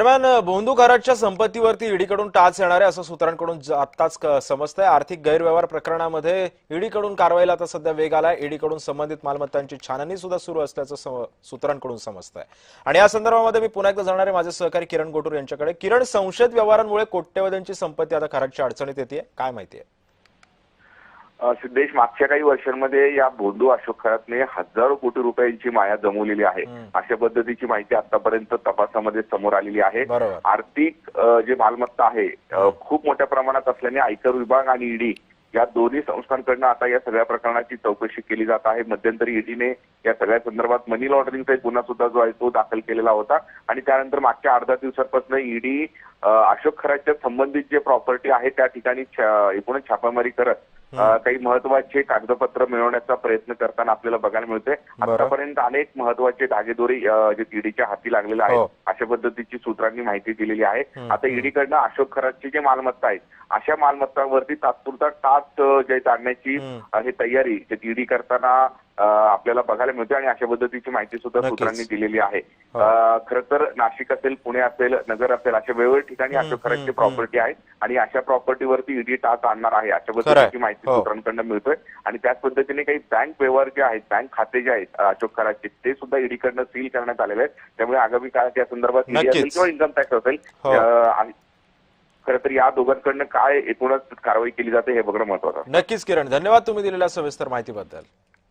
दरम्यान भोंदू घराच्या संपत्तीवरती ईडीकडून टाच येणार आहे असं सूत्रांकडून आत्ताच समजतंय। आर्थिक गैरव्यवहार प्रकरणामध्ये ईडीकडून कारवाईला आता सध्या वेग आलाय। ईडीकडून संबंधित मालमत्तांची छाननी सुद्धा सुरू असल्याचं सूत्रांकडून समजतंय। आणि या संदर्भामध्ये मी पुन्हा एकदा जाणार आहे माझे सहकारी किरण गोटूर यांच्याकडे। किरण, संशयित व्यवहारांमुळे कोट्यवधींची संपत्ती आता खराबच्या अडचणीत येते, काय माहिती आहे? सिद्धेश, मागच्या काही वर्षांमध्ये या भोंदू अशोक खरातने हजारो कोटी रुपयांची माया जमवलेली आहे। अशा पद्धतीची माहिती आतापर्यंत तपासामध्ये समोर आलेली आहे। आर्थिक जे मालमत्ता आहे खूप मोठ्या प्रमाणात असल्याने आयकर विभाग आणि ईडी या दोन्ही संस्थांकडून आता या सगळ्या प्रकरणाची चौकशी केली जात आहे। मध्यंतरी ईडीने या सगळ्या संदर्भात मनी लॉन्ड्रिंगचा एक गुन्हा सुद्धा जो आहे तो दाखल केलेला होता। आणि त्यानंतर मागच्या 8-10 दिवसांपासून ईडी अशोक खरातच्या संबंधित जे प्रॉपर्टी आहे त्या ठिकाणी एकूणच छापामारी करत काही महत्वाचे कागदपत्र मिळवण्याचा प्रयत्न करताना आपल्याला बघायला मिळते। आतापर्यंत अनेक महत्वाचे धागेदोरे जे ईडीच्या हाती लागलेले आहेत अशा पद्धतीची सूत्रांनी माहिती दिलेली आहे। आता ईडीकडनं अशोक खरातची जे मालमत्ता आहेत अशा मालमत्तांवरती तात्पुरता टाच जे टाळण्याची ही तयारी ईडी करताना आपल्याला बघायला मिळते आणि अशा पद्धतीची माहिती सुद्धा सूत्रांनी दिलेली आहे। खरं तर नाशिक असेल, पुणे असेल, नगर असेल अशा वेगवेगळ्या ठिकाणी अशोक खरातची प्रॉपर्टी आहे आणि अशा प्रॉपर्टीवरती ईडी टाच आणणार आहे अशा पद्धतीची माहिती सूत्रांकडून मिळतोय। आणि त्याच पद्धतीने काही बँक व्यवहार जे आहेत, बँक खाते जे आहेत अशोक खरातचे ते सुद्धा ईडीकडनं सील करण्यात आलेले आहेत। त्यामुळे आगामी काळात या संदर्भात ईडी असेल किंवा इन्कम टॅक्स असेल खरं तर या दोघांकडनं काय एकूणच कारवाई केली जाते हे बघणं महत्वाचं आहे। नक्कीच किरण, धन्यवाद तुम्ही दिलेल्या सविस्तर माहितीबद्दल।